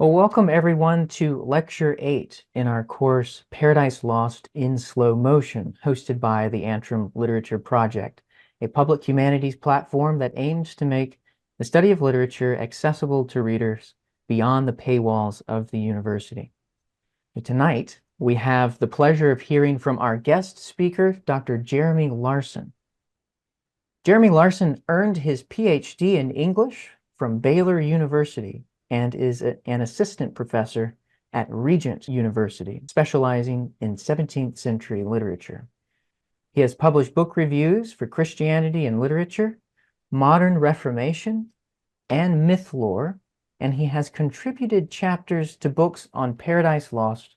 Well, welcome everyone to Lecture 8 in our course Paradise Lost in Slow Motion, hosted by the Antrim Literature Project, a public humanities platform that aims to make the study of literature accessible to readers beyond the paywalls of the university. Tonight, we have the pleasure of hearing from our guest speaker, Dr. Jeremy Larson. Jeremy Larson earned his PhD in English from Baylor University and is an assistant professor at Regent University, specializing in 17th century literature. He has published book reviews for Christianity and Literature, Modern Reformation, and Myth Lore, and he has contributed chapters to books on Paradise Lost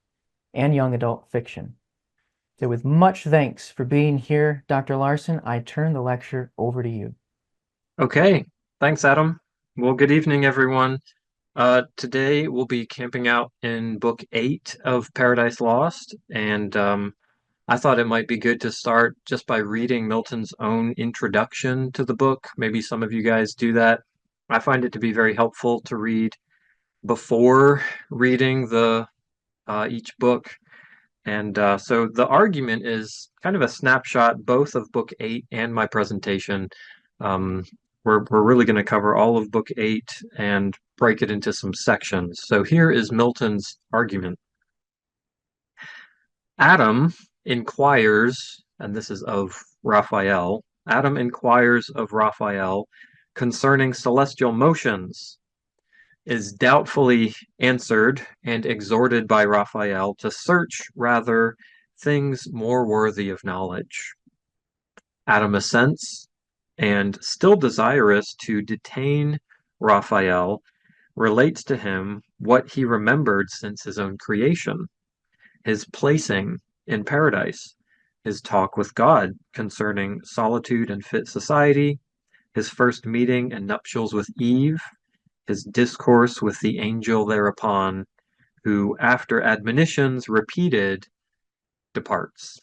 and young adult fiction. So with much thanks for being here, Dr. Larson, I turn the lecture over to you. Okay, thanks, Adam. Well, good evening, everyone. Today we'll be camping out in Book 8 of Paradise Lost, and I thought it might be good to start just by reading Milton's own introduction to the book. Maybe some of you guys do that. I find it to be very helpful to read before reading the each book. And so the argument is kind of a snapshot both of Book 8 and my presentation. Um, we're really going to cover all of Book 8 and break it into some sections. So here is Milton's argument. Adam inquires, and this is of Raphael, Adam inquires of Raphael concerning celestial motions, is doubtfully answered and exhorted by Raphael to search rather things more worthy of knowledge. Adam assents, and still desirous to detain Raphael, relates to him what he remembered since his own creation, his placing in paradise, his talk with God concerning solitude and fit society, his first meeting and nuptials with Eve, his discourse with the angel thereupon, who, after admonitions repeated, departs.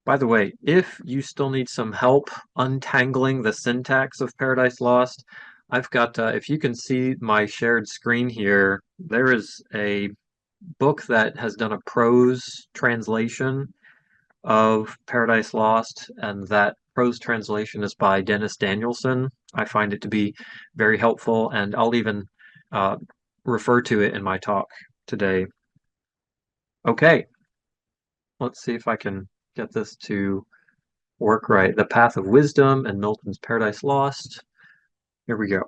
By the way, if you still need some help untangling the syntax of Paradise Lost, I've got, if you can see my shared screen here, there is a book that has done a prose translation of Paradise Lost, and that prose translation is by Dennis Danielson. I find it to be very helpful, and I'll even uh, refer to it in my talk today. Okay, let's see if I can get this to work right. The Path of Wisdom and Milton's Paradise Lost. Here we go.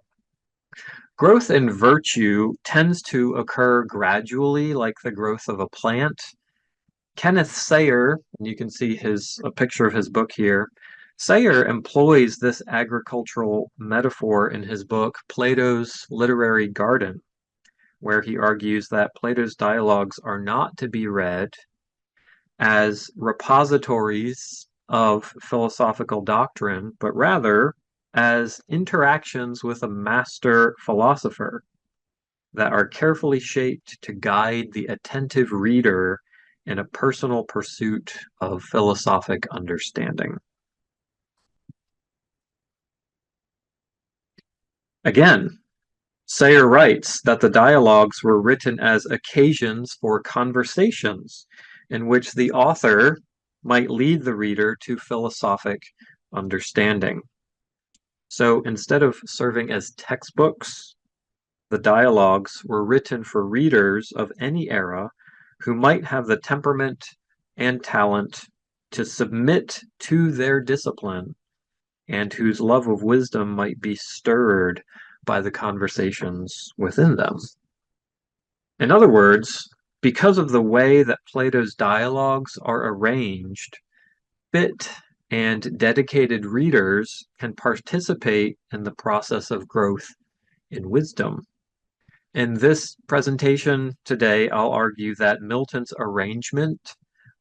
Growth in virtue tends to occur gradually, like the growth of a plant. Kenneth Sayer, and you can see a picture of his book here. Sayer employs this agricultural metaphor in his book, Plato's Literary Garden, where he argues that Plato's dialogues are not to be read as repositories of philosophical doctrine, but rather as interactions with a master philosopher that are carefully shaped to guide the attentive reader in a personal pursuit of philosophic understanding. Again, Sayer writes that the dialogues were written as occasions for conversations in which the author might lead the reader to philosophic understanding. So instead of serving as textbooks, the dialogues were written for readers of any era who might have the temperament and talent to submit to their discipline and whose love of wisdom might be stirred by the conversations within them. In other words, because of the way that Plato's dialogues are arranged, fit and dedicated readers can participate in the process of growth in wisdom. In this presentation today, I'll argue that Milton's arrangement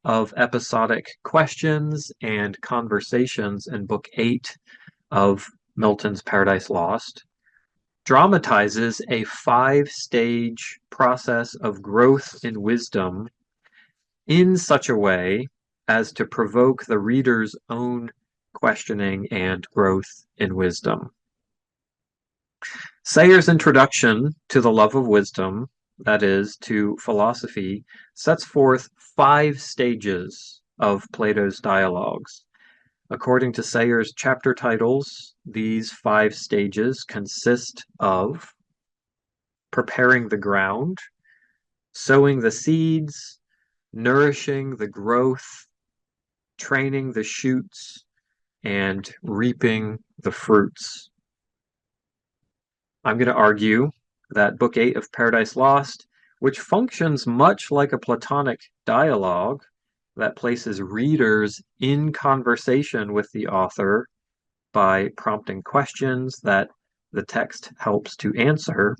of episodic questions and conversations in Book 8 of Milton's Paradise Lost dramatizes a 5-stage process of growth in wisdom in such a way as to provoke the reader's own questioning and growth in wisdom. Sayre's introduction to the love of wisdom, that is, to philosophy, sets forth 5 stages of Plato's dialogues. According to Sayre's chapter titles, these 5 stages consist of preparing the ground, sowing the seeds, nourishing the growth, training the shoots, and reaping the fruits. I'm going to argue that Book 8 of Paradise Lost, which functions much like a Platonic dialogue that places readers in conversation with the author by prompting questions that the text helps to answer,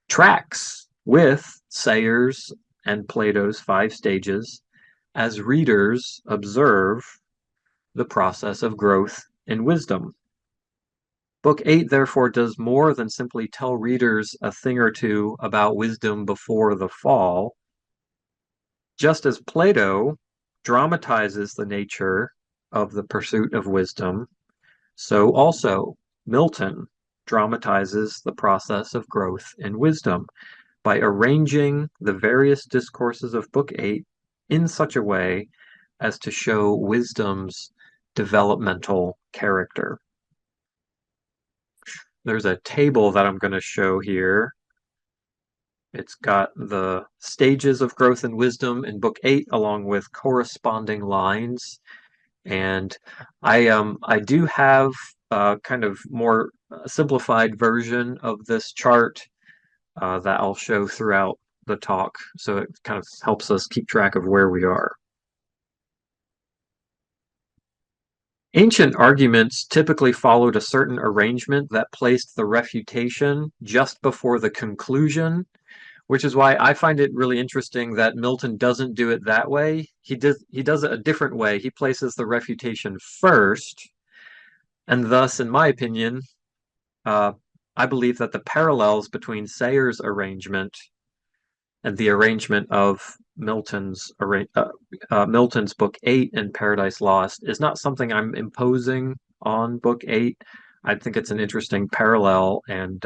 tracks with Sayre's and Plato's 5 stages as readers observe the process of growth in wisdom. Book 8, therefore, does more than simply tell readers a thing or two about wisdom before the fall. Just as Plato dramatizes the nature of the pursuit of wisdom, so also Milton dramatizes the process of growth in wisdom by arranging the various discourses of Book 8 in such a way as to show wisdom's developmental character. There's a table that I'm going to show here. It's got the stages of growth and wisdom in Book 8 along with corresponding lines. And I do have a kind of more simplified version of this chart that I'll show throughout the talk. So it kind of helps us keep track of where we are. Ancient arguments typically followed a certain arrangement that placed the refutation just before the conclusion, which is why I find it really interesting that Milton doesn't do it that way. He does it a different way. He places the refutation first, and thus, in my opinion, I believe that the parallels between Sayre's arrangement and the arrangement of Milton's Book 8 and Paradise Lost is not something I'm imposing on Book 8. I think it's an interesting parallel, and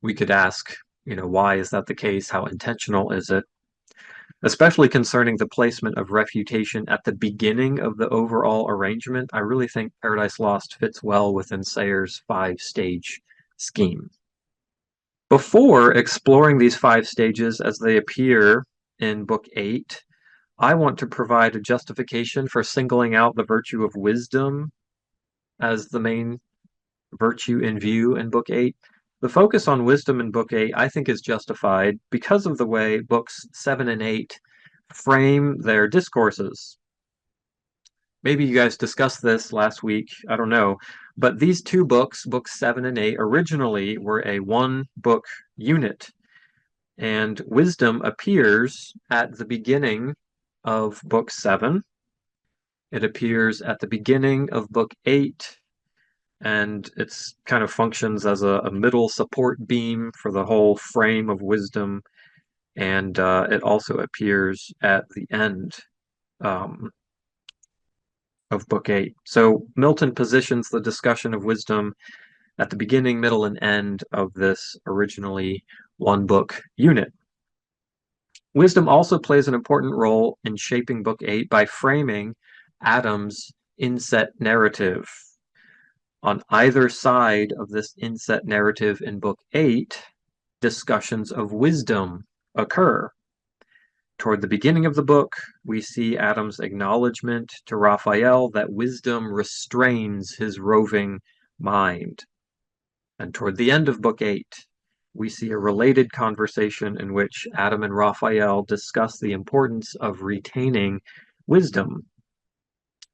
we could ask, why is that the case? How intentional is it? Especially concerning the placement of refutation at the beginning of the overall arrangement, I really think Paradise Lost fits well within Sayre's 5-stage scheme. Before exploring these 5 stages as they appear in Book 8, I want to provide a justification for singling out the virtue of wisdom as the main virtue in view in Book 8. The focus on wisdom in Book 8, I think, is justified because of the way Books 7 and 8 frame their discourses. Maybe you guys discussed this last week, I don't know, but these 2 books, Books 7 and 8, originally were a 1-book unit, and wisdom appears at the beginning of Book 7. It appears at the beginning of Book 8, and it's kind of functions as a middle support beam for the whole frame of wisdom, and it also appears at the end of Book 8. So Milton positions the discussion of wisdom at the beginning, middle, and end of this originally 1-book unit. Wisdom also plays an important role in shaping Book 8 by framing Adam's inset narrative. On either side of this inset narrative in Book 8, discussions of wisdom occur. Toward the beginning of the book, we see Adam's acknowledgement to Raphael that wisdom restrains his roving mind. And toward the end of Book 8, we see a related conversation in which Adam and Raphael discuss the importance of retaining wisdom.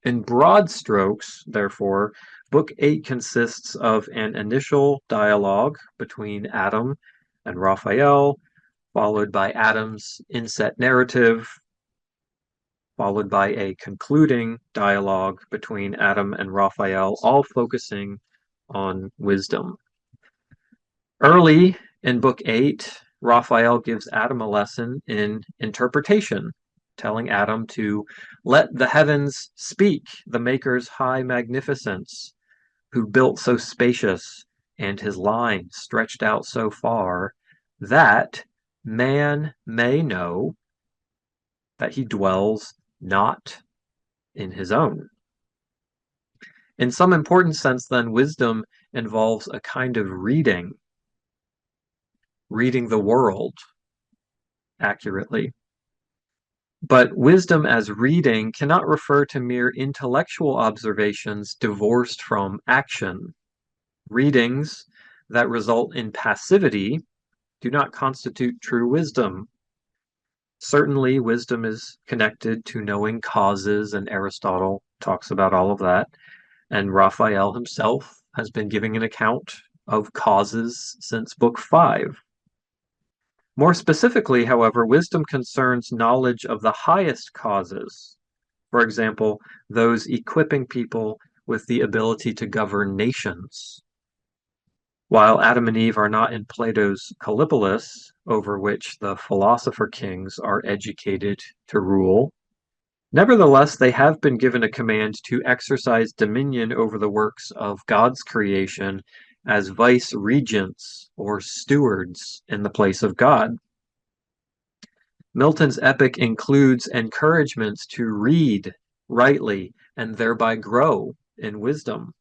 In broad strokes, therefore, Book 8 consists of an initial dialogue between Adam and Raphael, followed by Adam's inset narrative, followed by a concluding dialogue between Adam and Raphael, all focusing on wisdom. Early in Book 8, Raphael gives Adam a lesson in interpretation, telling Adam to let the heavens speak the Maker's high magnificence, who built so spacious and his line stretched out so far that man may know that he dwells not in his own. In some important sense, then, wisdom involves a kind of reading the world accurately. But wisdom as reading cannot refer to mere intellectual observations divorced from action. Readings that result in passivity do not constitute true wisdom. Certainly, wisdom is connected to knowing causes, and Aristotle talks about all of that. And Raphael himself has been giving an account of causes since Book V. More specifically, however, wisdom concerns knowledge of the highest causes. For example, those equipping people with the ability to govern nations. While Adam and Eve are not in Plato's Callipolis, over which the philosopher kings are educated to rule, nevertheless, they have been given a command to exercise dominion over the works of God's creation as vice-regents or stewards in the place of God. Milton's epic includes encouragements to read rightly and thereby grow in wisdom.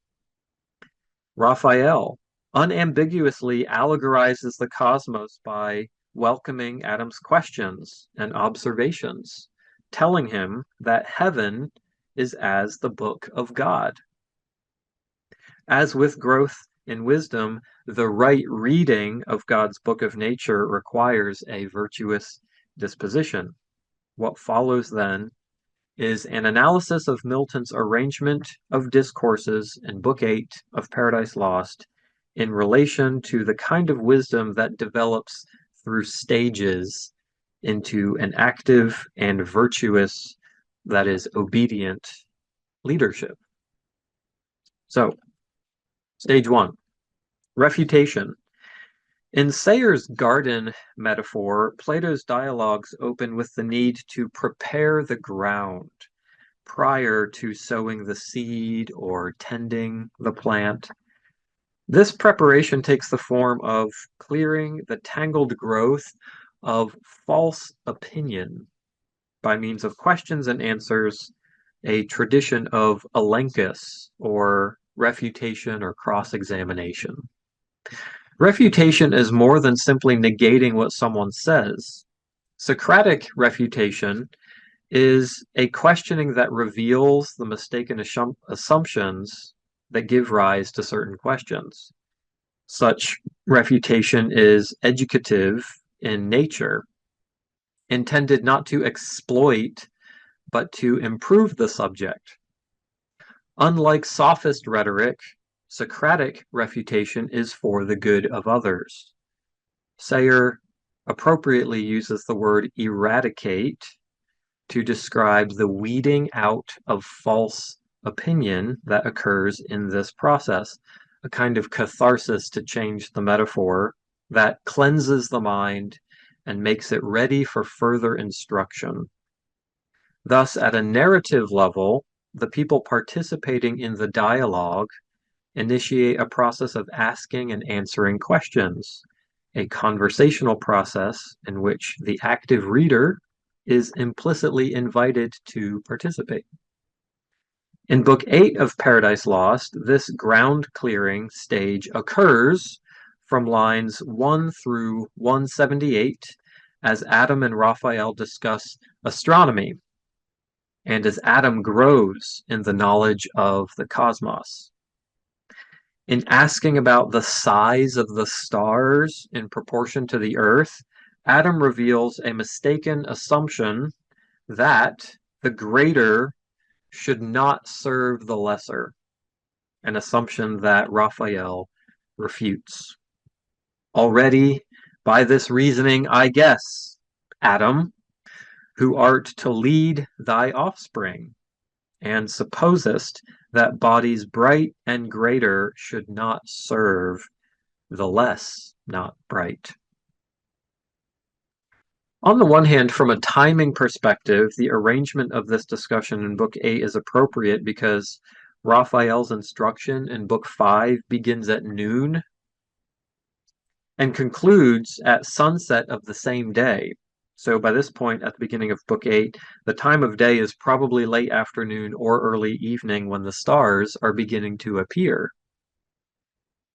Raphael unambiguously allegorizes the cosmos by welcoming Adam's questions and observations, telling him that heaven is as the book of God. As with growth in wisdom, the right reading of God's book of nature requires a virtuous disposition. What follows then is an analysis of Milton's arrangement of discourses in Book VIII of Paradise Lost in relation to the kind of wisdom that develops through stages into an active and virtuous, that is, obedient leadership. So, stage one, refutation. In Sayre's garden metaphor, Plato's dialogues open with the need to prepare the ground prior to sowing the seed or tending the plant. This preparation takes the form of clearing the tangled growth of false opinion by means of questions and answers, a tradition of elenchus, or refutation or cross-examination. Refutation is more than simply negating what someone says. Socratic refutation is a questioning that reveals the mistaken assumptions that give rise to certain questions. Such refutation is educative in nature, intended not to exploit, but to improve the subject. Unlike sophist rhetoric, Socratic refutation is for the good of others. Sayre appropriately uses the word eradicate to describe the weeding out of false opinion that occurs in this process, a kind of catharsis, to change the metaphor, that cleanses the mind and makes it ready for further instruction. Thus, at a narrative level, the people participating in the dialogue initiate a process of asking and answering questions, a conversational process in which the active reader is implicitly invited to participate. In Book VIII of Paradise Lost, this ground clearing stage occurs from lines 1 through 178 as Adam and Raphael discuss astronomy, and as Adam grows in the knowledge of the cosmos. In asking about the size of the stars in proportion to the Earth, Adam reveals a mistaken assumption that the greater should not serve the lesser, an assumption that Raphael refutes. Already, by this reasoning, I guess, Adam, who art to lead thy offspring, and supposest that bodies bright and greater should not serve the less not bright. On the one hand, from a timing perspective, the arrangement of this discussion in Book VIII is appropriate because Raphael's instruction in Book V begins at noon and concludes at sunset of the same day. So by this point, at the beginning of Book 8, the time of day is probably late afternoon or early evening when the stars are beginning to appear.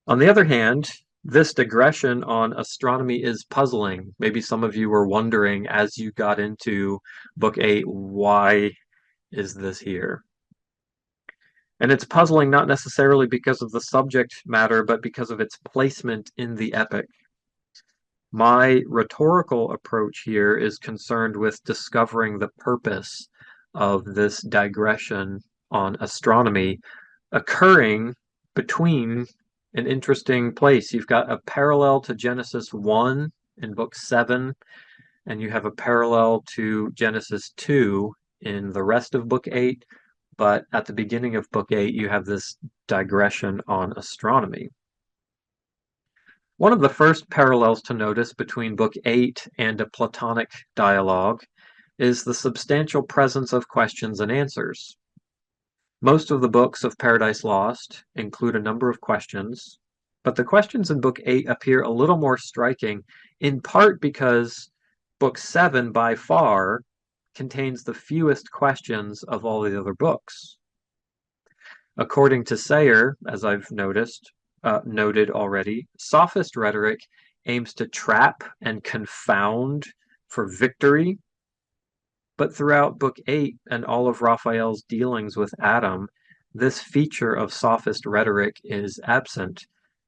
On the other hand, this digression on astronomy is puzzling. Maybe some of you were wondering as you got into Book 8, why is this here? And it's puzzling not necessarily because of the subject matter, but because of its placement in the epic. My rhetorical approach here is concerned with discovering the purpose of this digression on astronomy occurring between an interesting place. You've got a parallel to Genesis 1 in Book 7, and you have a parallel to Genesis 2 in the rest of Book 8, but at the beginning of Book 8, you have this digression on astronomy. One of the first parallels to notice between Book 8 and a Platonic dialogue is the substantial presence of questions and answers. Most of the books of Paradise Lost include a number of questions, but the questions in Book 8 appear a little more striking, in part because Book 7 by far contains the fewest questions of all the other books. According to Sayer, as I've noted already, sophist rhetoric aims to trap and confound for victory. But throughout Book 8 and all of Raphael's dealings with Adam, this feature of sophist rhetoric is absent.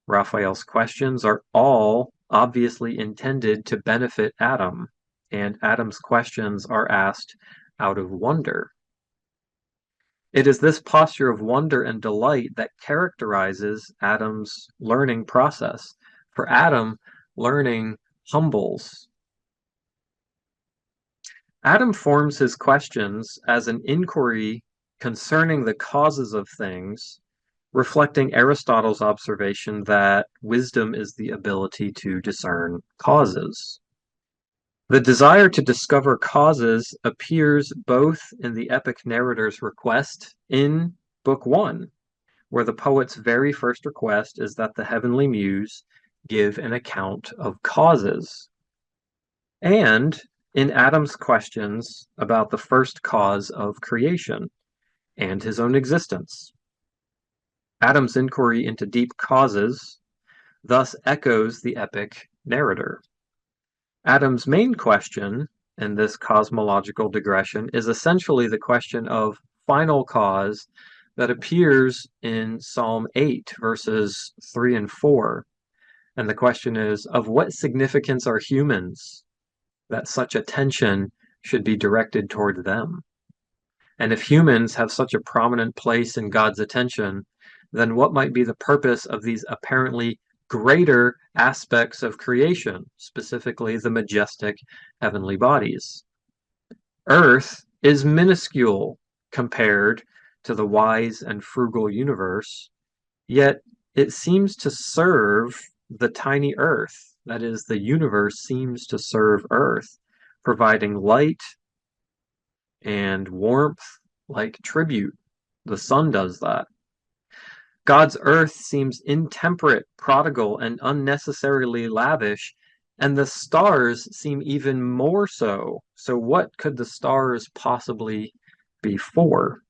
Raphael's questions are all obviously intended to benefit Adam, and Adam's questions are asked out of wonder. It is this posture of wonder and delight that characterizes Adam's learning process. For Adam, learning humbles. Adam forms his questions as an inquiry concerning the causes of things, reflecting Aristotle's observation that wisdom is the ability to discern causes. The desire to discover causes appears both in the epic narrator's request in Book 1, where the poet's very first request is that the heavenly muse give an account of causes, and in Adam's questions about the first cause of creation and his own existence. Adam's inquiry into deep causes thus echoes the epic narrator. Adam's main question in this cosmological digression is essentially the question of final cause that appears in Psalm 8, verses 3 and 4. And the question is, of what significance are humans that such attention should be directed toward them? And if humans have such a prominent place in God's attention, then what might be the purpose of these apparently greater aspects of creation, specifically the majestic heavenly bodies? Earth is minuscule compared to the wise and frugal universe, yet it seems to serve the tiny Earth. That is, the universe seems to serve Earth, providing light and warmth like tribute. The sun does that. God's earth seems intemperate, prodigal, and unnecessarily lavish, and the stars seem even more so. So what could the stars possibly be for?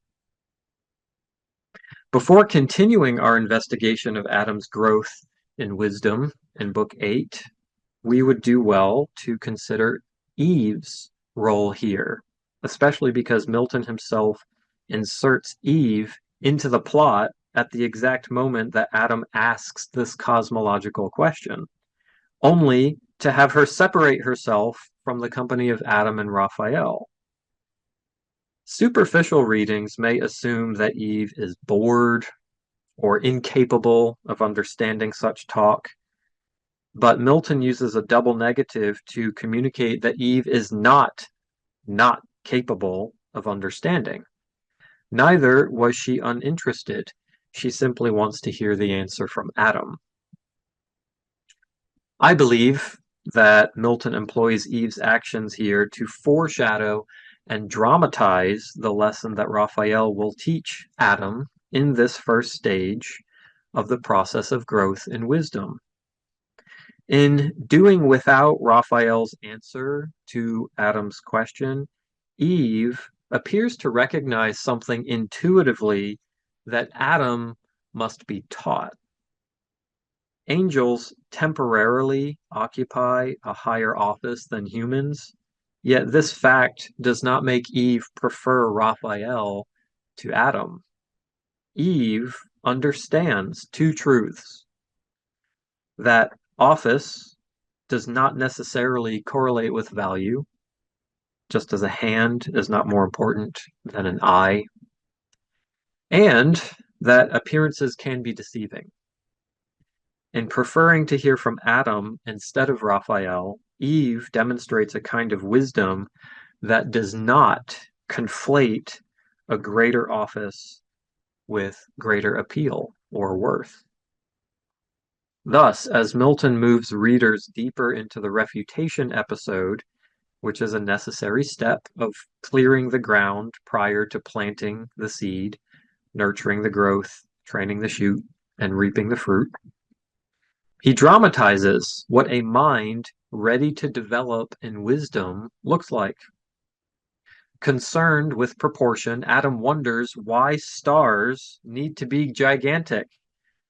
Before continuing our investigation of Adam's growth in wisdom in Book 8, we would do well to consider Eve's role here, especially because Milton himself inserts Eve into the plot at the exact moment that Adam asks this cosmological question, only to have her separate herself from the company of Adam and Raphael. Superficial readings may assume that Eve is bored or incapable of understanding such talk, but Milton uses a double negative to communicate that Eve is not capable of understanding. Neither was she uninterested. She simply wants to hear the answer from Adam. I believe that Milton employs Eve's actions here to foreshadow and dramatize the lesson that Raphael will teach Adam in this first stage of the process of growth in wisdom. In doing without Raphael's answer to Adam's question, Eve appears to recognize something intuitively that Adam must be taught. Angels temporarily occupy a higher office than humans, yet this fact does not make Eve prefer Raphael to Adam. Eve understands two truths: that office does not necessarily correlate with value, just as a hand is not more important than an eye, and that appearances can be deceiving. In preferring to hear from Adam instead of Raphael, Eve demonstrates a kind of wisdom that does not conflate a greater office with greater appeal or worth. Thus, as Milton moves readers deeper into the refutation episode, which is a necessary step of clearing the ground prior to planting the seed, nurturing the growth, training the shoot, and reaping the fruit, he dramatizes what a mind ready to develop in wisdom looks like. Concerned with proportion, Adam wonders why stars need to be gigantic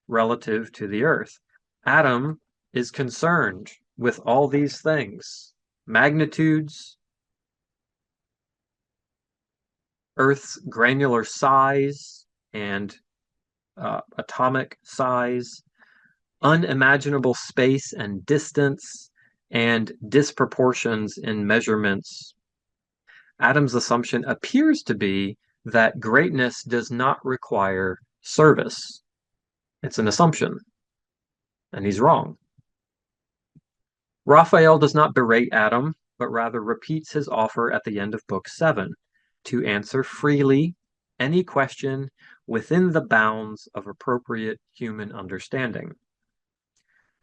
relative to the earth. Adam is concerned with all these things: magnitudes, Earth's granular size and atomic size, unimaginable space and distance, and disproportions in measurements. Adam's assumption appears to be that greatness does not require service. It's an assumption, and he's wrong. Raphael does not berate Adam, but rather repeats his offer at the end of Book VII to answer freely any question within the bounds of appropriate human understanding.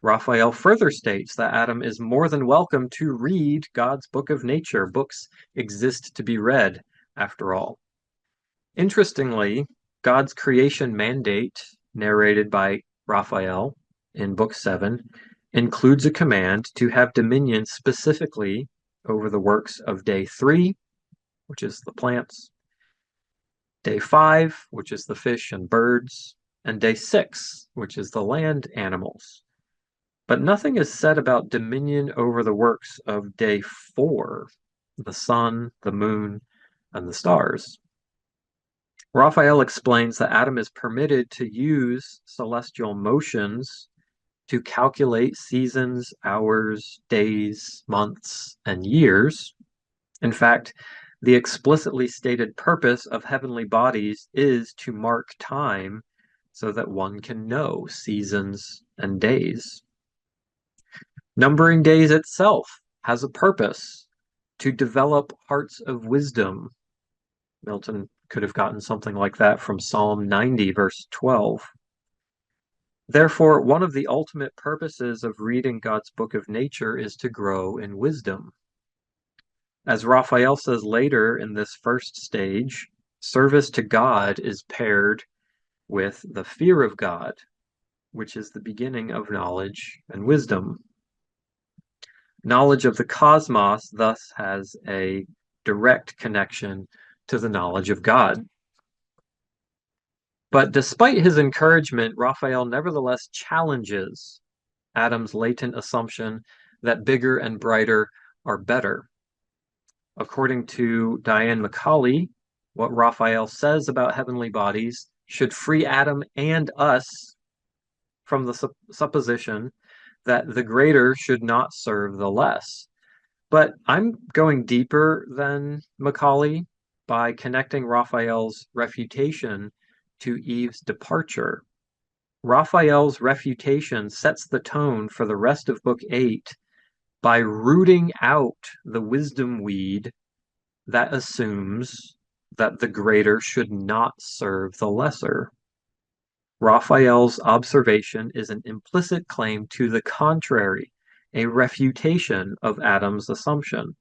Raphael further states that Adam is more than welcome to read God's book of nature. Books exist to be read, after all. Interestingly, God's creation mandate, narrated by Raphael in Book VII, includes a command to have dominion specifically over the works of day 3, which is the plants, day 5, which is the fish and birds, and day 6, which is the land animals. But nothing is said about dominion over the works of day 4, the sun, the moon, and the stars. Raphael explains that Adam is permitted to use celestial motions to calculate seasons, hours, days, months, and years. In fact, the explicitly stated purpose of heavenly bodies is to mark time so that one can know seasons and days. Numbering days itself has a purpose: to develop hearts of wisdom. Milton could have gotten something like that from Psalm 90, verse 12. Therefore, one of the ultimate purposes of reading God's book of nature is to grow in wisdom. As Raphael says later in this first stage, service to God is paired with the fear of God, which is the beginning of knowledge and wisdom. Knowledge of the cosmos thus has a direct connection to the knowledge of God. But despite his encouragement, Raphael nevertheless challenges Adam's latent assumption that bigger and brighter are better. According to Diane Macaulay, what Raphael says about heavenly bodies should free Adam and us from the supposition that the greater should not serve the less. But I'm going deeper than Macaulay by connecting Raphael's refutation to Eve's departure. Raphael's refutation sets the tone for the rest of Book 8 by rooting out the wisdom weed that assumes that the greater should not serve the lesser. Raphael's observation is an implicit claim to the contrary, a refutation of Adam's assumption.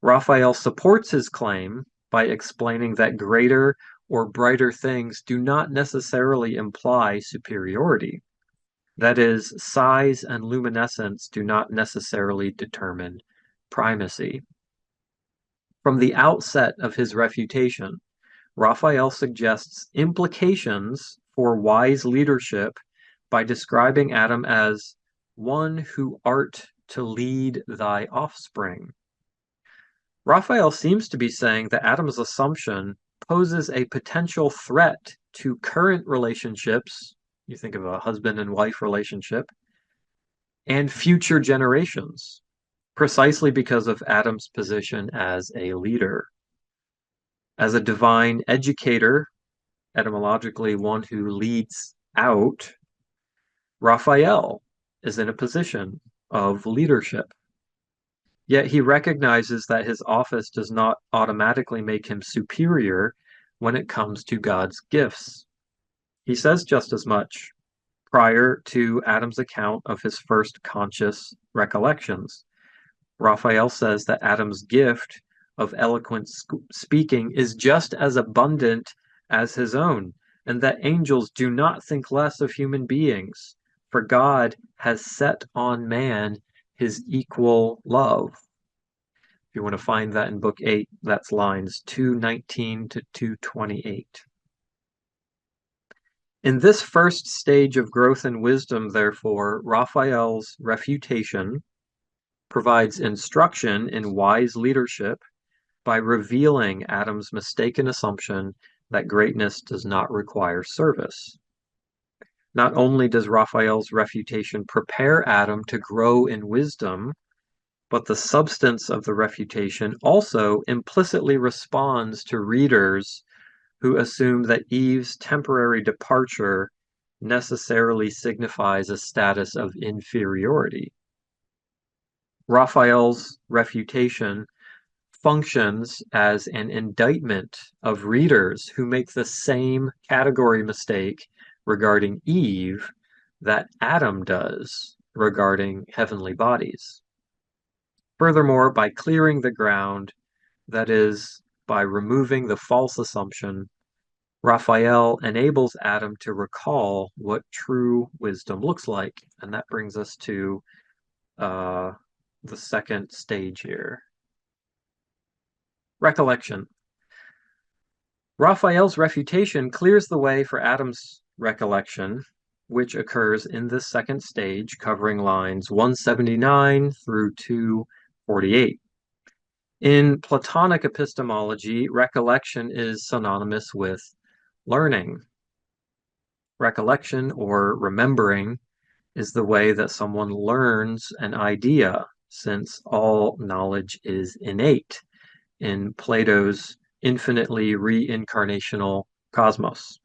Raphael supports his claim by explaining that greater or brighter things do not necessarily imply superiority. That is, size and luminescence do not necessarily determine primacy. From the outset of his refutation, Raphael suggests implications for wise leadership by describing Adam as one who art to lead thy offspring. Raphael seems to be saying that Adam's assumption poses a potential threat to current relationships. You think of a husband and wife relationship, and future generations, precisely because of Adam's position as a leader. As a divine educator, etymologically one who leads out, Raphael is in a position of leadership. Yet he recognizes that his office does not automatically make him superior when it comes to God's gifts. He says just as much prior to Adam's account of his first conscious recollections. Raphael says that Adam's gift of eloquent speaking is just as abundant as his own, and that angels do not think less of human beings, for God has set on man his equal love. If you want to find that in Book 8, that's lines 219 to 228. In this first stage of growth in wisdom, therefore, Raphael's refutation provides instruction in wise leadership by revealing Adam's mistaken assumption that greatness does not require service. Not only does Raphael's refutation prepare Adam to grow in wisdom, but the substance of the refutation also implicitly responds to readers who assume that Eve's temporary departure necessarily signifies a status of inferiority. Raphael's refutation functions as an indictment of readers who make the same category mistake regarding Eve that Adam does regarding heavenly bodies. Furthermore, by clearing the ground, that is, by removing the false assumption, Raphael enables Adam to recall what true wisdom looks like. And that brings us to the second stage here. Recollection. Raphael's refutation clears the way for Adam's recollection, which occurs in this second stage, covering lines 179 through 248. In Platonic epistemology, recollection is synonymous with learning. Recollection, or remembering, is the way that someone learns an idea, since all knowledge is innate in Plato's infinitely reincarnational cosmos.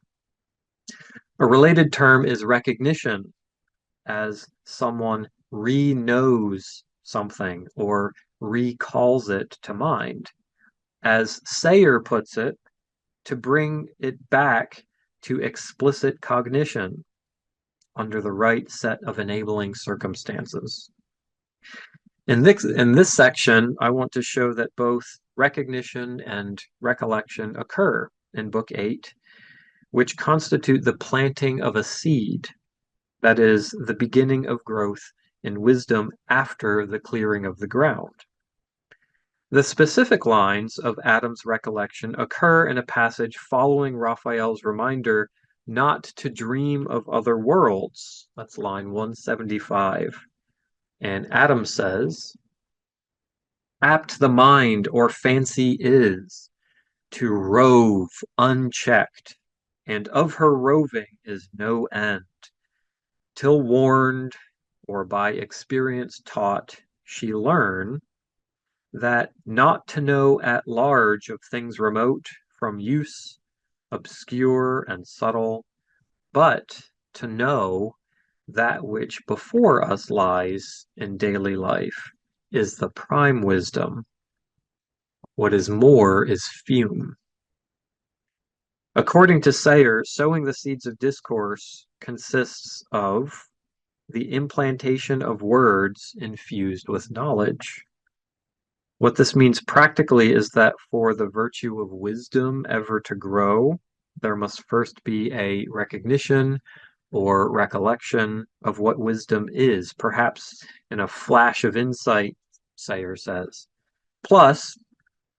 A related term is recognition, as someone re-knows something or recalls it to mind. As Sayer puts it, to bring it back to explicit cognition under the right set of enabling circumstances. In this section, I want to show that both recognition and recollection occur in Book 8, which constitute the planting of a seed, that is, the beginning of growth in wisdom after the clearing of the ground. The specific lines of Adam's recollection occur in a passage following Raphael's reminder not to dream of other worlds. That's line 175. And Adam says, "Apt the mind or fancy is to rove unchecked, and of her roving is no end, till warned or by experience taught she learn that not to know at large of things remote from use, obscure and subtle, but to know that which before us lies in daily life is the prime wisdom. What is more is fume." According to Sayer, sowing the seeds of discourse consists of the implantation of words infused with knowledge. What this means practically is that for the virtue of wisdom ever to grow, there must first be a recognition or recollection of what wisdom is, perhaps in a flash of insight, Sayer says, plus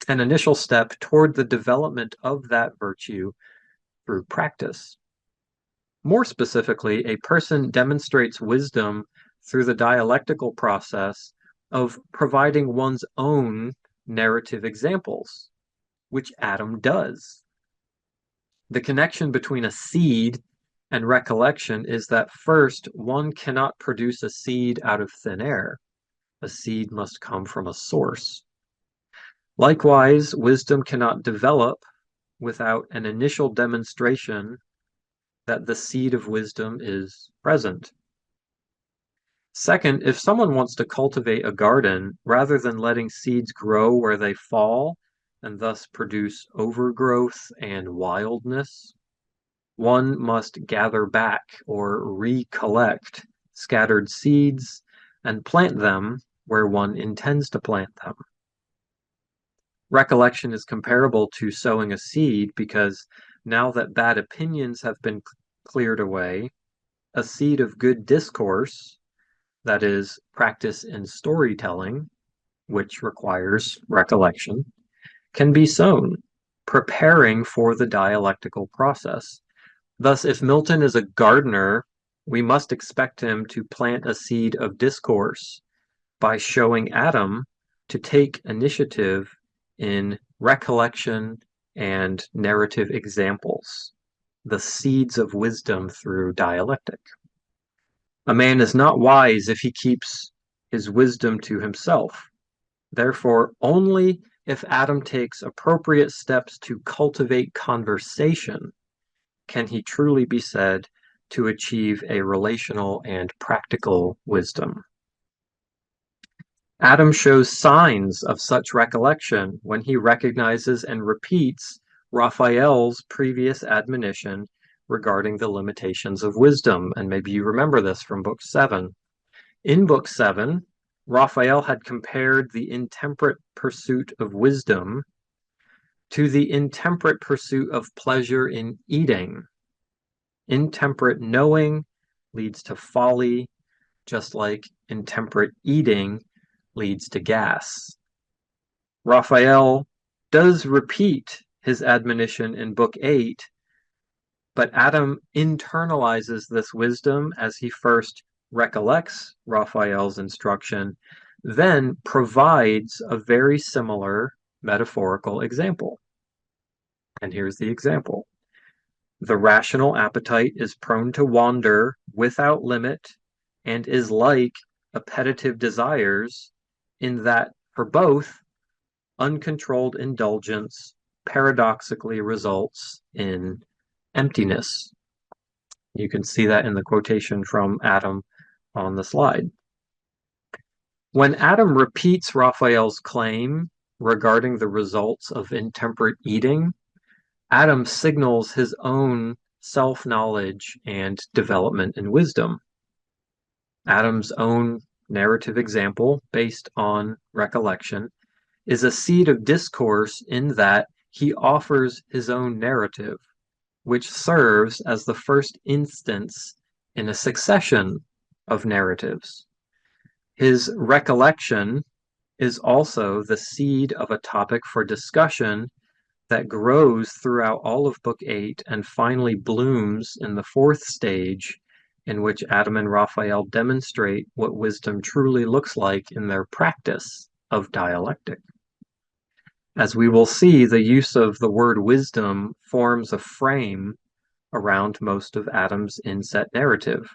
an initial step toward the development of that virtue through practice. More specifically, a person demonstrates wisdom through the dialectical process of providing one's own narrative examples, which Adam does. The connection between a seed and recollection is that first, one cannot produce a seed out of thin air. A seed must come from a source. Likewise, wisdom cannot develop without an initial demonstration that the seed of wisdom is present. Second, if someone wants to cultivate a garden, rather than letting seeds grow where they fall and thus produce overgrowth and wildness, one must gather back or recollect scattered seeds and plant them where one intends to plant them. Recollection is comparable to sowing a seed because now that bad opinions have been cleared away, a seed of good discourse, that is, practice in storytelling, which requires recollection, can be sown, preparing for the dialectical process. Thus, if Milton is a gardener, we must expect him to plant a seed of discourse by showing Adam to take initiative in recollection and narrative examples, the seeds of wisdom through dialectic. A man is not wise if he keeps his wisdom to himself. Therefore, only if Adam takes appropriate steps to cultivate conversation can he truly be said to achieve a relational and practical wisdom. Adam shows signs of such recollection when he recognizes and repeats Raphael's previous admonition regarding the limitations of wisdom, and maybe you remember this from Book 7. In Book 7, Raphael had compared the intemperate pursuit of wisdom to the intemperate pursuit of pleasure in eating. Intemperate knowing leads to folly, just like intemperate eating leads to gas. Raphael does repeat his admonition in Book 8, but Adam internalizes this wisdom as he first recollects Raphael's instruction, then provides a very similar metaphorical example. And here's the example. The rational appetite is prone to wander without limit and is like appetitive desires in that for both, uncontrolled indulgence paradoxically results in emptiness. You can see that in the quotation from Adam on the slide. When Adam repeats Raphael's claim regarding the results of intemperate eating, Adam signals his own self-knowledge and development in wisdom. Adam's own narrative example, based on recollection, is a seed of discourse in that he offers his own narrative, which serves as the first instance in a succession of narratives. His recollection is also the seed of a topic for discussion that grows throughout all of Book 8 and finally blooms in the fourth stage, in which Adam and Raphael demonstrate what wisdom truly looks like in their practice of dialectic. As we will see, the use of the word wisdom forms a frame around most of Adam's inset narrative.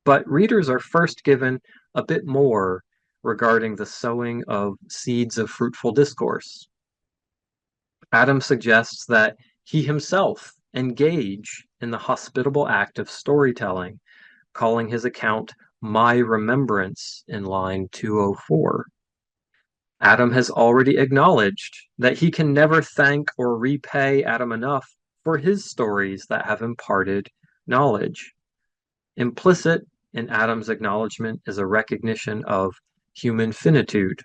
But readers are first given a bit more regarding the sowing of seeds of fruitful discourse. Adam suggests that he himself engage in the hospitable act of storytelling, calling his account My Remembrance in line 204. Adam has already acknowledged that he can never thank or repay Adam enough for his stories that have imparted knowledge. Implicit in Adam's acknowledgement is a recognition of human finitude.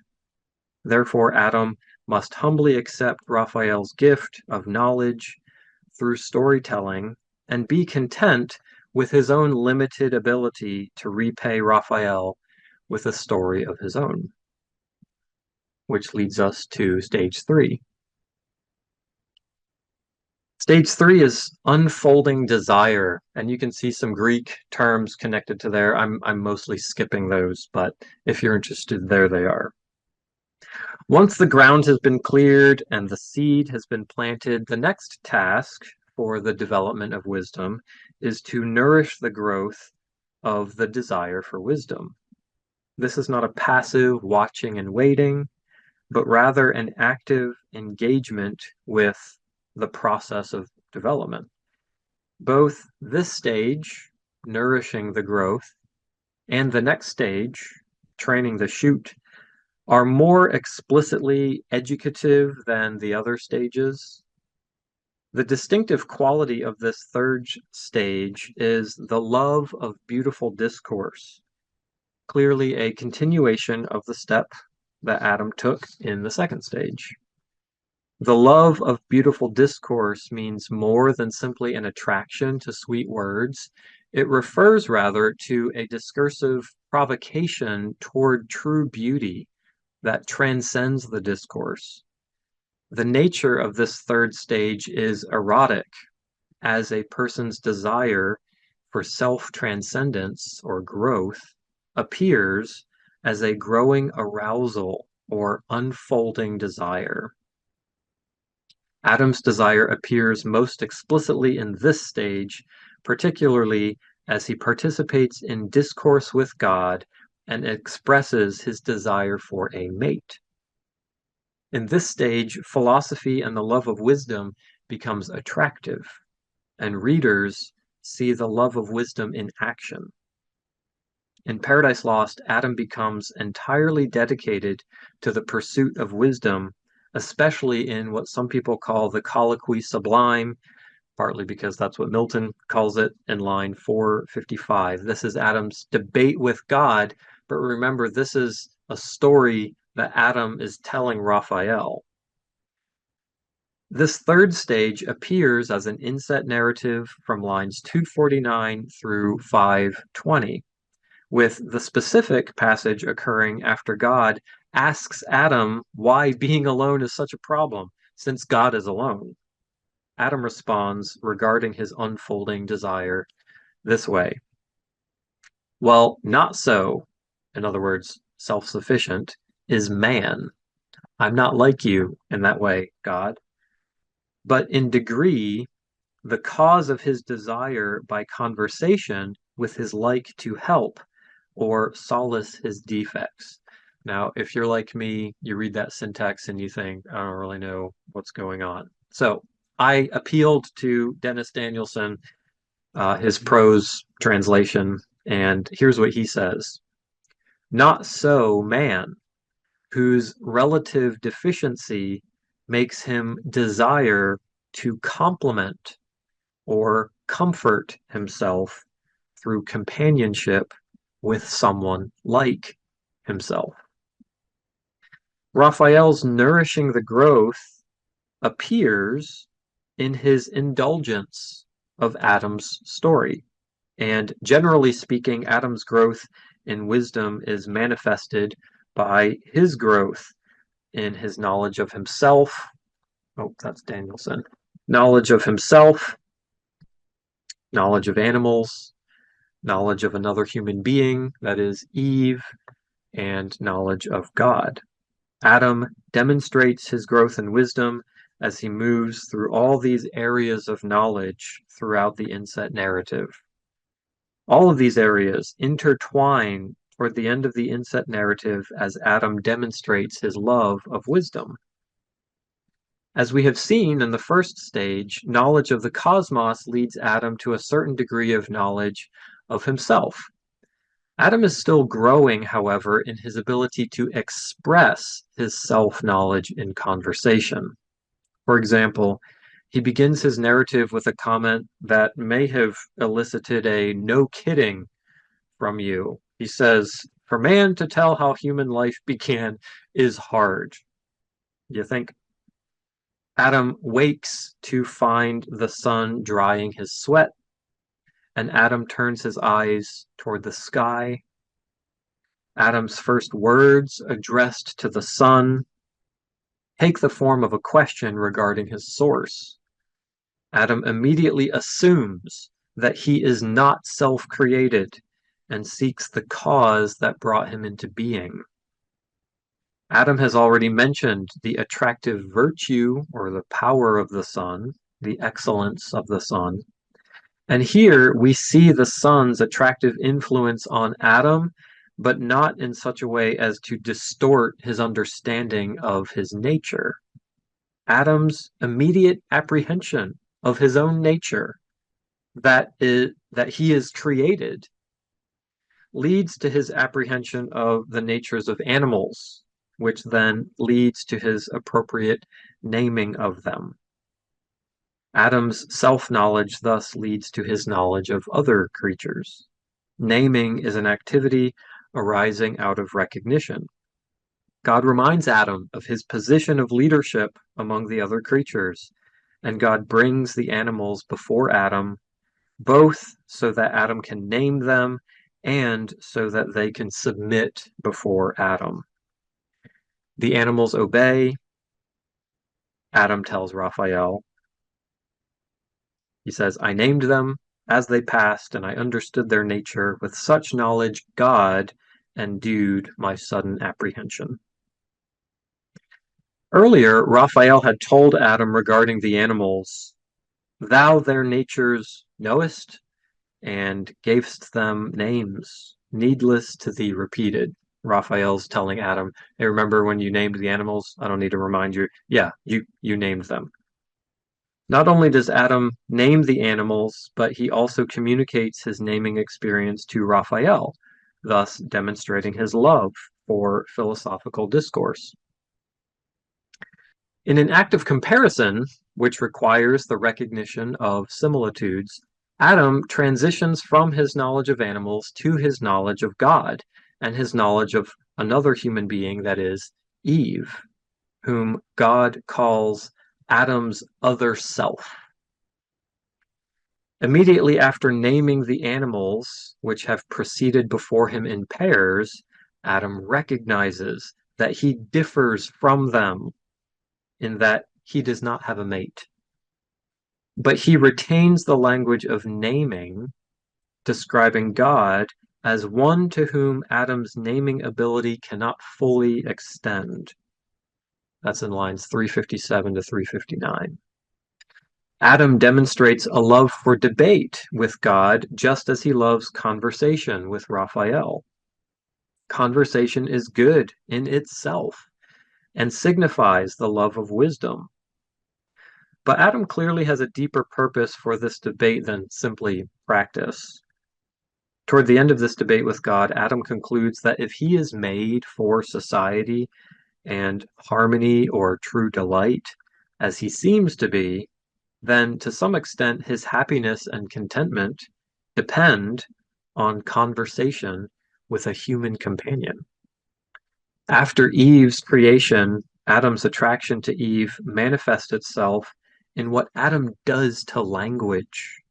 Therefore, Adam must humbly accept Raphael's gift of knowledge through storytelling and be content with his own limited ability to repay Raphael with a story of his own, which leads us to stage 3. Stage 3 is unfolding desire, and you can see some Greek terms connected to there. I'm mostly skipping those, but if you're interested, there they are. Once the ground has been cleared and the seed has been planted, the next task for the development of wisdom is to nourish the growth of the desire for wisdom. This is not a passive watching and waiting, but rather an active engagement with the process of development. Both this stage, nourishing the growth, and the next stage, training the shoot, are more explicitly educative than the other stages. The distinctive quality of this third stage is the love of beautiful discourse, clearly a continuation of the step that Adam took in the second stage. The love of beautiful discourse means more than simply an attraction to sweet words. It refers rather to a discursive provocation toward true beauty that transcends the discourse. The nature of this third stage is erotic, as a person's desire for self-transcendence or growth appears as a growing arousal or unfolding desire. Adam's desire appears most explicitly in this stage, particularly as he participates in discourse with God and expresses his desire for a mate. In this stage, philosophy and the love of wisdom becomes attractive, and readers see the love of wisdom in action. In Paradise Lost, Adam becomes entirely dedicated to the pursuit of wisdom, especially in what some people call the colloquy sublime, partly because that's what Milton calls it in line 455. This is Adam's debate with God, but remember, this is a story that Adam is telling Raphael. This third stage appears as an inset narrative from lines 249 through 520, with the specific passage occurring after God asks Adam why being alone is such a problem, since God is alone. Adam responds regarding his unfolding desire this way. Well, not so, in other words, self-sufficient, is man. I'm not like you in that way, God. But in degree, the cause of his desire by conversation with his like to help or solace his defects. Now, if you're like me, you read that syntax and you think, I don't really know what's going on. So I appealed to Dennis Danielson, his prose translation, and here's what he says. Not so man, whose relative deficiency makes him desire to complement or comfort himself through companionship with someone like himself. Raphael's nourishing the growth appears in his indulgence of Adam's story. And generally speaking, Adam's growth in wisdom is manifested by his growth in his knowledge of himself. Oh, that's Danielson. Knowledge of himself, knowledge of animals, knowledge of another human being, that is Eve, and knowledge of God. Adam demonstrates his growth in wisdom as he moves through all these areas of knowledge throughout the inset narrative. All of these areas intertwine toward the end of the inset narrative as Adam demonstrates his love of wisdom. As we have seen in the first stage, knowledge of the cosmos leads Adam to a certain degree of knowledge of himself. Adam is still growing, however, in his ability to express his self-knowledge in conversation. For example, he begins his narrative with a comment that may have elicited a "no kidding" from you. He says, "For man to tell how human life began is hard." You think? Adam wakes to find the sun drying his sweat, and Adam turns his eyes toward the sky. Adam's first words, addressed to the sun, take the form of a question regarding his source. Adam immediately assumes that he is not self-created and seeks the cause that brought him into being. Adam has already mentioned the attractive virtue or the power of the sun, the excellence of the sun. And here we see the sun's attractive influence on Adam, but not in such a way as to distort his understanding of his nature. Adam's immediate apprehension of his own nature, that he is created, leads to his apprehension of the natures of animals, which then leads to his appropriate naming of them. Adam's self-knowledge thus leads to his knowledge of other creatures. Naming is an activity arising out of recognition. God reminds Adam of his position of leadership among the other creatures, and God brings the animals before Adam, both so that Adam can name them and so that they can submit before Adam. The animals obey. Adam tells Raphael, he says, I named them as they passed, and I understood their nature. With such knowledge, God endued my sudden apprehension. Earlier, Raphael had told Adam regarding the animals, thou their natures knowest, and gavest them names, needless to thee repeated. Raphael's telling Adam, hey, remember when you named the animals? I don't need to remind you. Yeah, you named them. Not only does Adam name the animals, but he also communicates his naming experience to Raphael, thus demonstrating his love for philosophical discourse. In an act of comparison, which requires the recognition of similitudes, Adam transitions from his knowledge of animals to his knowledge of God and his knowledge of another human being, that is, Eve, whom God calls Adam's other self. Immediately after naming the animals which have proceeded before him in pairs, Adam recognizes that he differs from them in that he does not have a mate. But he retains the language of naming, describing God as one to whom Adam's naming ability cannot fully extend. That's in lines 357 to 359. Adam demonstrates a love for debate with God just as he loves conversation with Raphael. Conversation is good in itself and signifies the love of wisdom. But Adam clearly has a deeper purpose for this debate than simply practice. Toward the end of this debate with God, Adam concludes that if he is made for society and harmony or true delight, as he seems to be, then to some extent his happiness and contentment depend on conversation with a human companion. After Eve's creation, Adam's attraction to Eve manifests itself in what Adam does to language.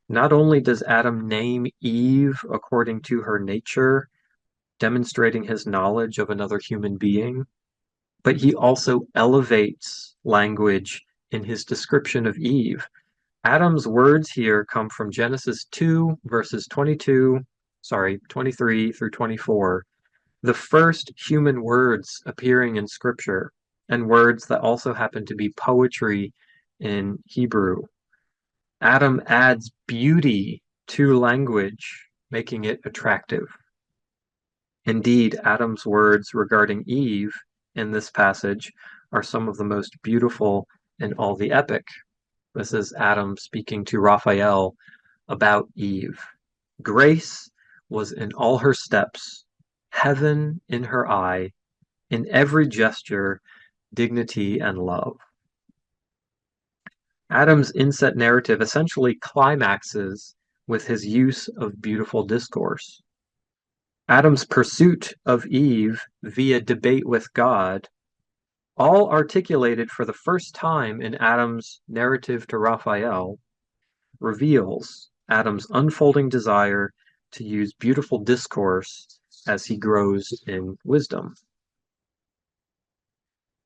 Not only does Adam name Eve according to her nature, demonstrating his knowledge of another human being, but he also elevates language in his description of Eve. Adam's words here come from Genesis 2, verses 23 through 24, the first human words appearing in Scripture, and words that also happen to be poetry in Hebrew. Adam adds beauty to language, making it attractive. Indeed, Adam's words regarding Eve in this passage are some of the most beautiful in all the epic. This is Adam speaking to Raphael about Eve. Grace was in all her steps, heaven in her eye, in every gesture, dignity and love. Adam's inset narrative essentially climaxes with his use of beautiful discourse. Adam's pursuit of Eve via debate with God, all articulated for the first time in Adam's narrative to Raphael, reveals Adam's unfolding desire to use beautiful discourse as he grows in wisdom.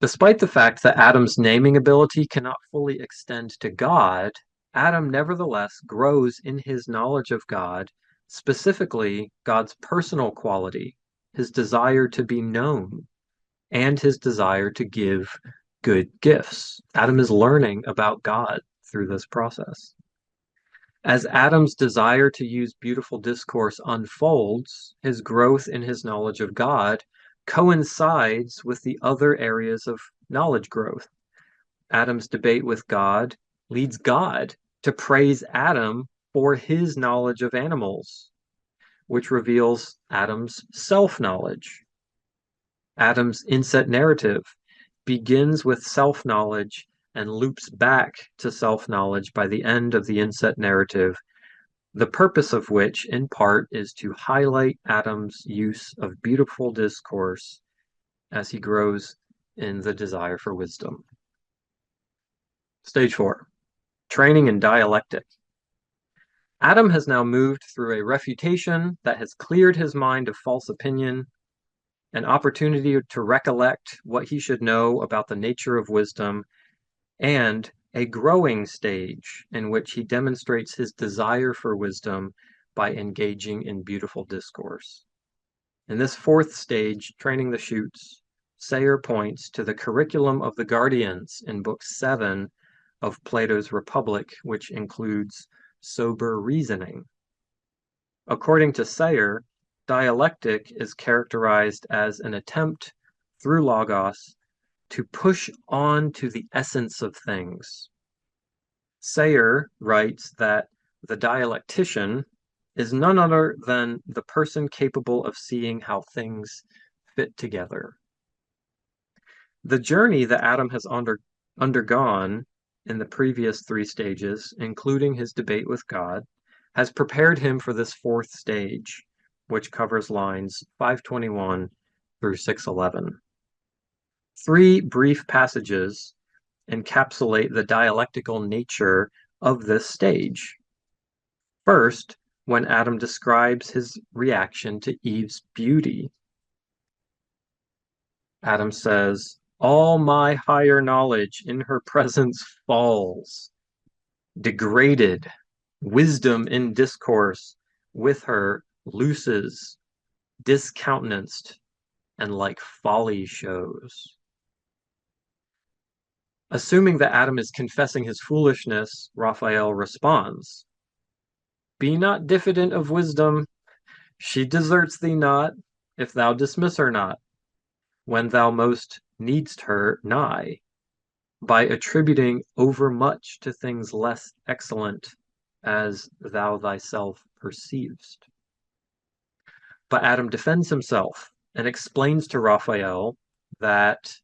Despite the fact that Adam's naming ability cannot fully extend to God, Adam nevertheless grows in his knowledge of God, specifically God's personal quality, his desire to be known, and his desire to give good gifts. Adam is learning about God through this process. As Adam's desire to use beautiful discourse unfolds, his growth in his knowledge of God coincides with the other areas of knowledge growth. Adam's debate with God leads God to praise Adam for his knowledge of animals, which reveals Adam's self-knowledge. Adam's inset narrative begins with self-knowledge and loops back to self-knowledge by the end of the inset narrative, the purpose of which, in part, is to highlight Adam's use of beautiful discourse as he grows in the desire for wisdom. Stage 4, training in dialectic. Adam has now moved through a refutation that has cleared his mind of false opinion, an opportunity to recollect what he should know about the nature of wisdom, and a growing stage in which he demonstrates his desire for wisdom by engaging in beautiful discourse. In this fourth stage, training the shoots, Sayre points to the curriculum of the Guardians in Book 7 of Plato's Republic, which includes sober reasoning. According to Sayre, dialectic is characterized as an attempt through logos to push on to the essence of things. Sayre writes that the dialectician is none other than the person capable of seeing how things fit together. The journey that Adam has undergone in the previous three stages, including his debate with God, has prepared him for this fourth stage, which covers lines 521 through 611. Three brief passages encapsulate the dialectical nature of this stage. First, when Adam describes his reaction to Eve's beauty. Adam says, "All my higher knowledge in her presence falls. Degraded, wisdom in discourse with her looses, discountenanced, and like folly shows." Assuming that Adam is confessing his foolishness, Raphael responds, "Be not diffident of wisdom. She deserts thee not, if thou dismiss her not, when thou most needst her nigh, by attributing overmuch to things less excellent, as thou thyself perceivest." But Adam defends himself and explains to Raphael that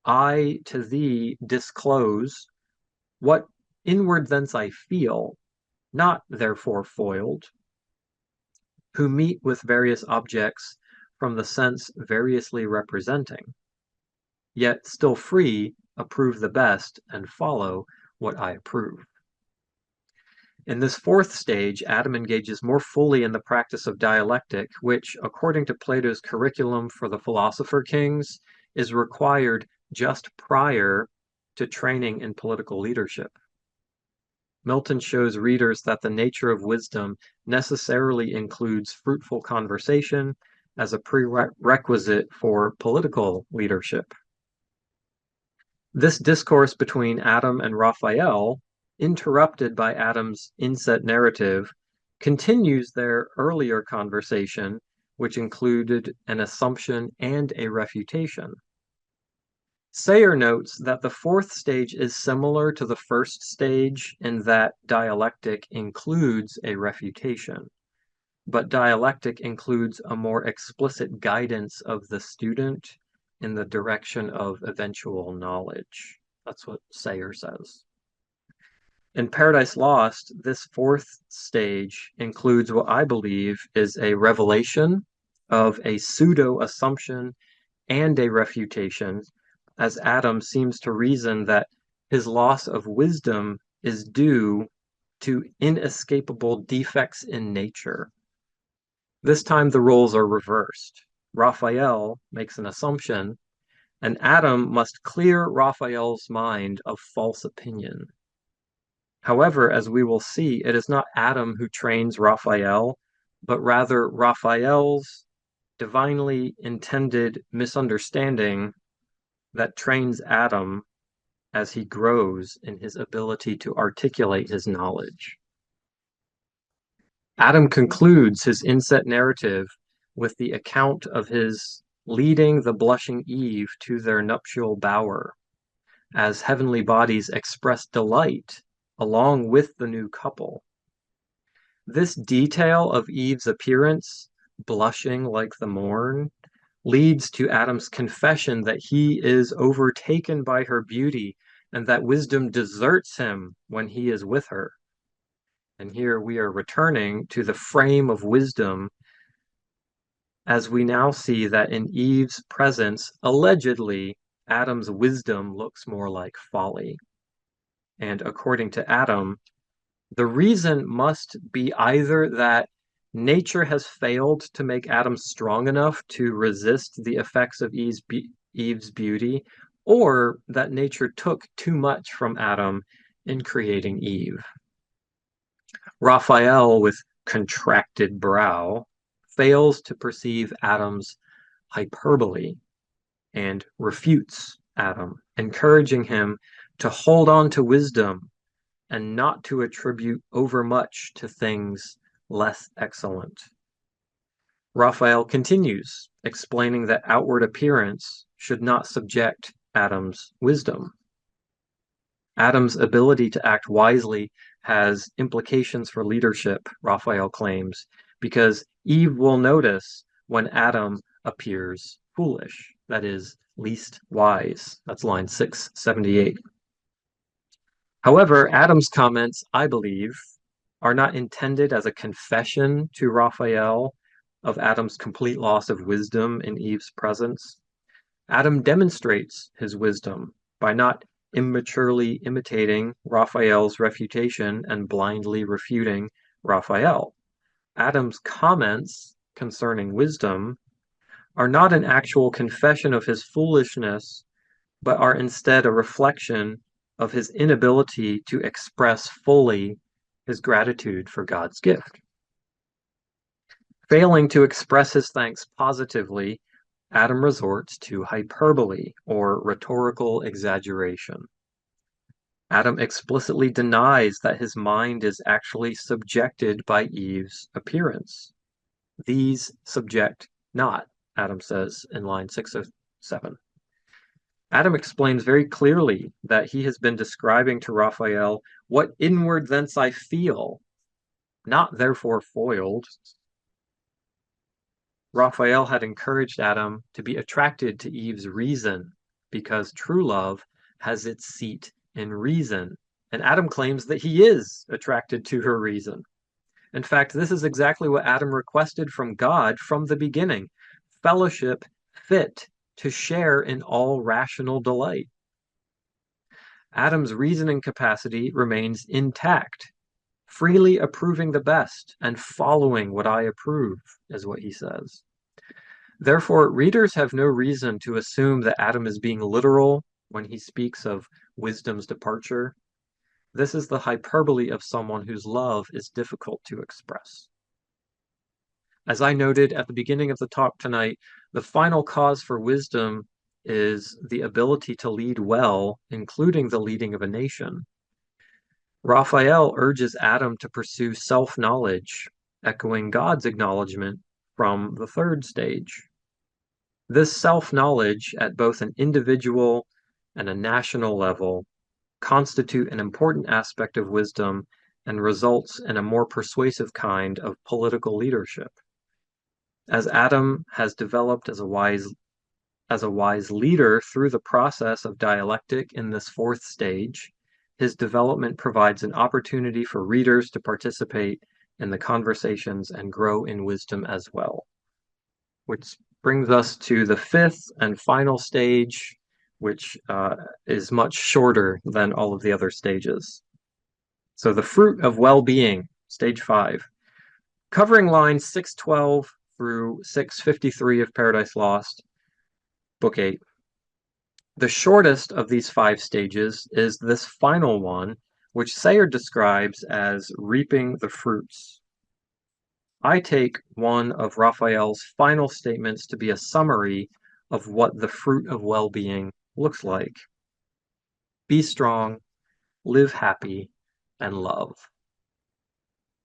I to thee disclose what inward thence I feel, not therefore foiled, who meet with various objects from the sense variously representing, yet still free approve the best and follow what I approve. In this fourth stage, Adam engages more fully in the practice of dialectic, which, according to Plato's curriculum for the philosopher kings, is required just prior to training in political leadership. Milton shows readers that the nature of wisdom necessarily includes fruitful conversation as a prerequisite for political leadership. This discourse between Adam and Raphael, interrupted by Adam's inset narrative, continues their earlier conversation, which included an assumption and a refutation. Sayre notes that the fourth stage is similar to the first stage in that dialectic includes a refutation, but dialectic includes a more explicit guidance of the student in the direction of eventual knowledge. That's what Sayre says. In Paradise Lost, this fourth stage includes what I believe is a revelation of a pseudo-assumption and a refutation, as Adam seems to reason that his loss of wisdom is due to inescapable defects in nature. This time the roles are reversed. Raphael makes an assumption, and Adam must clear Raphael's mind of false opinion. However, as we will see, it is not Adam who trains Raphael, but rather Raphael's divinely intended misunderstanding that trains Adam as he grows in his ability to articulate his knowledge. Adam concludes his inset narrative with the account of his leading the blushing Eve to their nuptial bower, as heavenly bodies express delight along with the new couple. This detail of Eve's appearance, blushing like the morn, leads to Adam's confession that he is overtaken by her beauty and that wisdom deserts him when he is with her. And here we are returning to the frame of wisdom as we now see that in Eve's presence, allegedly, Adam's wisdom looks more like folly. And according to Adam, the reason must be either that nature has failed to make Adam strong enough to resist the effects of Eve's beauty, or that nature took too much from Adam in creating Eve. Raphael, with contracted brow, fails to perceive Adam's hyperbole and refutes Adam, encouraging him to hold on to wisdom and not to attribute overmuch to things less excellent. Raphael continues, explaining that outward appearance should not subject Adam's wisdom. Adam's ability to act wisely has implications for leadership, Raphael claims, because Eve will notice when Adam appears foolish, that is, least wise. That's line 678. However, Adam's comments, I believe, are not intended as a confession to Raphael of Adam's complete loss of wisdom in Eve's presence. Adam demonstrates his wisdom by not immaturely imitating Raphael's refutation and blindly refuting Raphael. Adam's comments concerning wisdom are not an actual confession of his foolishness, but are instead a reflection of his inability to express fully his gratitude for God's gift. Failing to express his thanks positively, Adam resorts to hyperbole, or rhetorical exaggeration. Adam explicitly denies that his mind is actually subjected by Eve's appearance. These subject not, Adam says in line 607. Adam explains very clearly that he has been describing to Raphael what inward thence I feel, not therefore foiled. Raphael had encouraged Adam to be attracted to Eve's reason, because true love has its seat in reason. And Adam claims that he is attracted to her reason. In fact, this is exactly what Adam requested from God from the beginning: fellowship fit to share in all rational delight. Adam's reasoning capacity remains intact, freely approving the best and following what I approve, is what he says. Therefore, readers have no reason to assume that Adam is being literal when he speaks of wisdom's departure. This is the hyperbole of someone whose love is difficult to express. As I noted at the beginning of the talk tonight, the final cause for wisdom is the ability to lead well, including the leading of a nation. Raphael urges Adam to pursue self-knowledge, echoing God's acknowledgement from the third stage. This self-knowledge at both an individual and a national level constitute an important aspect of wisdom and results in a more persuasive kind of political leadership. As Adam has developed as a wise leader through the process of dialectic in this fourth stage, his development provides an opportunity for readers to participate in the conversations and grow in wisdom as well. Which brings us to the fifth and final stage, which is much shorter than all of the other stages. So the fruit of well-being, stage 5, covering lines 612 through 653 of Paradise Lost, book 8. The shortest of these 5 stages is this final one, which Sayre describes as reaping the fruits. I take one of Raphael's final statements to be a summary of what the fruit of well-being looks like. Be strong, live happy, and love.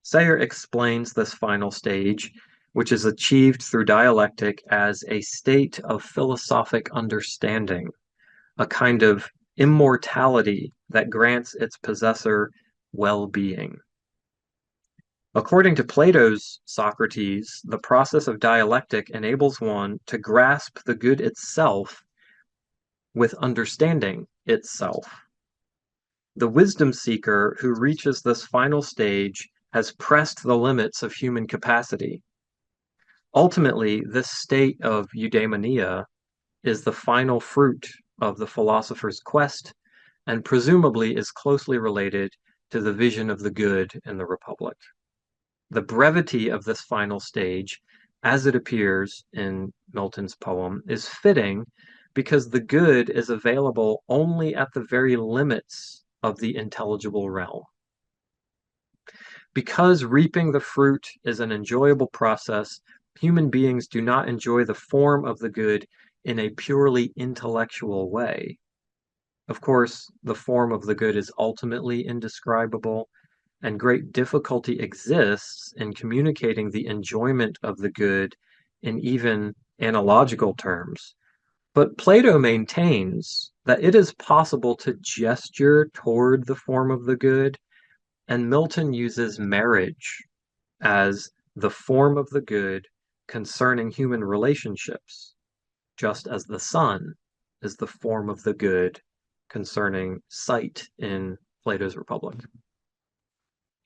Sayre explains this final stage, which is achieved through dialectic, as a state of philosophic understanding, a kind of immortality that grants its possessor well-being. According to Plato's Socrates, the process of dialectic enables one to grasp the good itself with understanding itself. The wisdom seeker who reaches this final stage has pressed the limits of human capacity. Ultimately, this state of eudaimonia is the final fruit of the philosopher's quest, and presumably is closely related to the vision of the good in the Republic. The brevity of this final stage, as it appears in Milton's poem, is fitting because the good is available only at the very limits of the intelligible realm. Because reaping the fruit is an enjoyable process, human beings do not enjoy the form of the good in a purely intellectual way. Of course, the form of the good is ultimately indescribable, and great difficulty exists in communicating the enjoyment of the good in even analogical terms. But Plato maintains that it is possible to gesture toward the form of the good, and Milton uses marriage as the form of the good concerning human relationships, just as the sun is the form of the good concerning sight in Plato's Republic.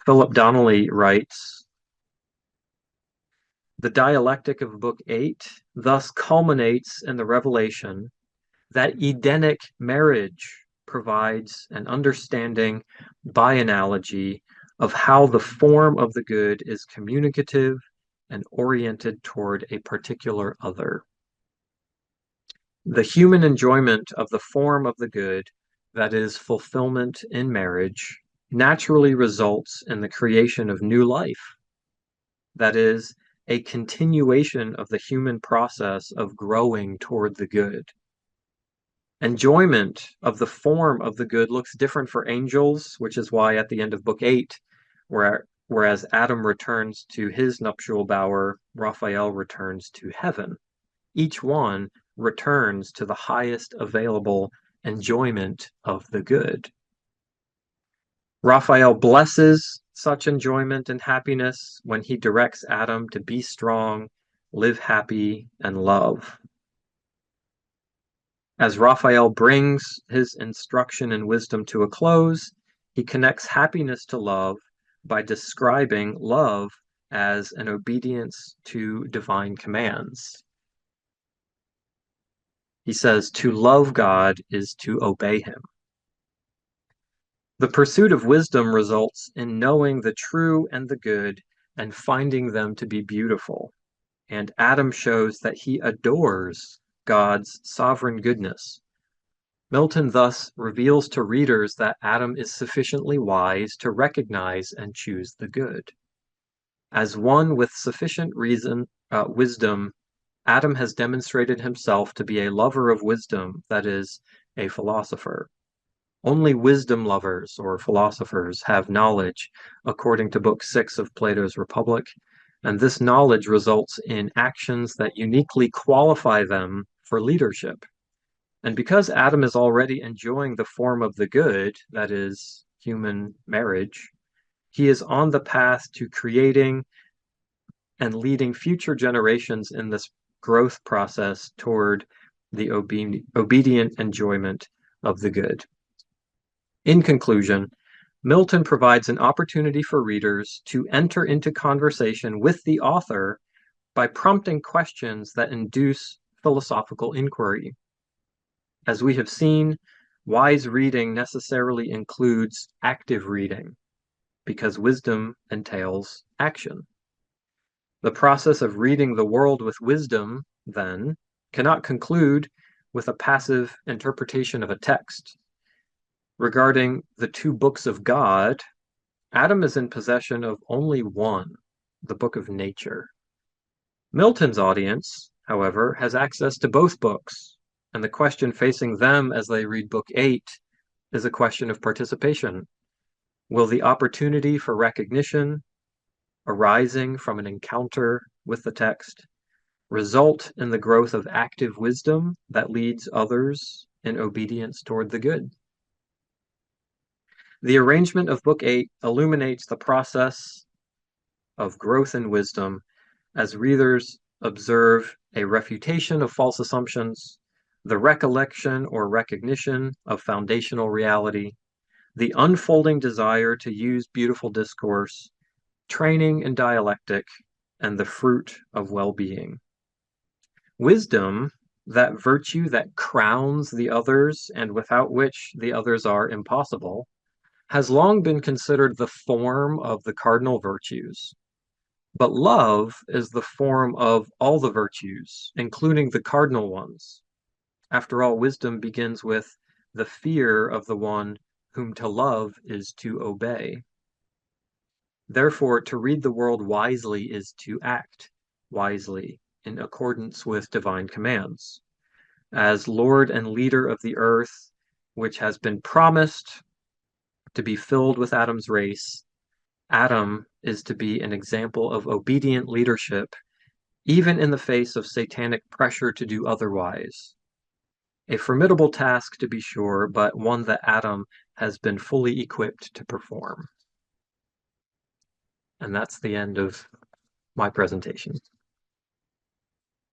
Philip Donnelly writes, the dialectic of Book 8 thus culminates in the revelation that Edenic marriage provides an understanding by analogy of how the form of the good is communicative and oriented toward a particular other. The human enjoyment of the form of the good, that is, fulfillment in marriage, naturally results in the creation of new life, that is, a continuation of the human process of growing toward the good. Enjoyment of the form of the good looks different for angels, which is why at the end of Book 8, whereas Adam returns to his nuptial bower, Raphael returns to heaven. Each one returns to the highest available enjoyment of the good. Raphael blesses such enjoyment and happiness when he directs Adam to be strong, live happy, and love. As Raphael brings his instruction and wisdom to a close, he connects happiness to love by describing love as an obedience to divine commands. He says, to love God is to obey him. The pursuit of wisdom results in knowing the true and the good and finding them to be beautiful. And Adam shows that he adores God's sovereign goodness. Milton thus reveals to readers that Adam is sufficiently wise to recognize and choose the good. As one with sufficient wisdom, Adam has demonstrated himself to be a lover of wisdom, that is, a philosopher. Only wisdom lovers or philosophers have knowledge, according to Book 6 of Plato's Republic, and this knowledge results in actions that uniquely qualify them for leadership. And because Adam is already enjoying the form of the good, that is, human marriage, he is on the path to creating and leading future generations in this growth process toward the obedient enjoyment of the good. In conclusion, Milton provides an opportunity for readers to enter into conversation with the author by prompting questions that induce philosophical inquiry. As we have seen, wise reading necessarily includes active reading. because wisdom entails action. The process of reading the world with wisdom, then, cannot conclude with a passive interpretation of a text. Regarding the two books of God, Adam is in possession of only one, the book of nature. Milton's audience, however, has access to both books, and the question facing them as they read Book VIII is a question of participation. Will the opportunity for recognition arising from an encounter with the text result in the growth of active wisdom that leads others in obedience toward the good? The arrangement of Book VIII illuminates the process of growth in wisdom as readers observe a refutation of false assumptions, the recollection or recognition of foundational reality, the unfolding desire to use beautiful discourse, training in dialectic, and the fruit of well-being. Wisdom, that virtue that crowns the others and without which the others are impossible, has long been considered the form of the cardinal virtues. But love is the form of all the virtues, including the cardinal ones. After all, wisdom begins with the fear of the one whom to love is to obey. Therefore, to read the world wisely is to act wisely in accordance with divine commands. As Lord and leader of the earth, which has been promised to be filled with Adam's race, Adam is to be an example of obedient leadership, even in the face of satanic pressure to do otherwise. A formidable task, to be sure, but one that Adam has been fully equipped to perform. And that's the end of my presentation.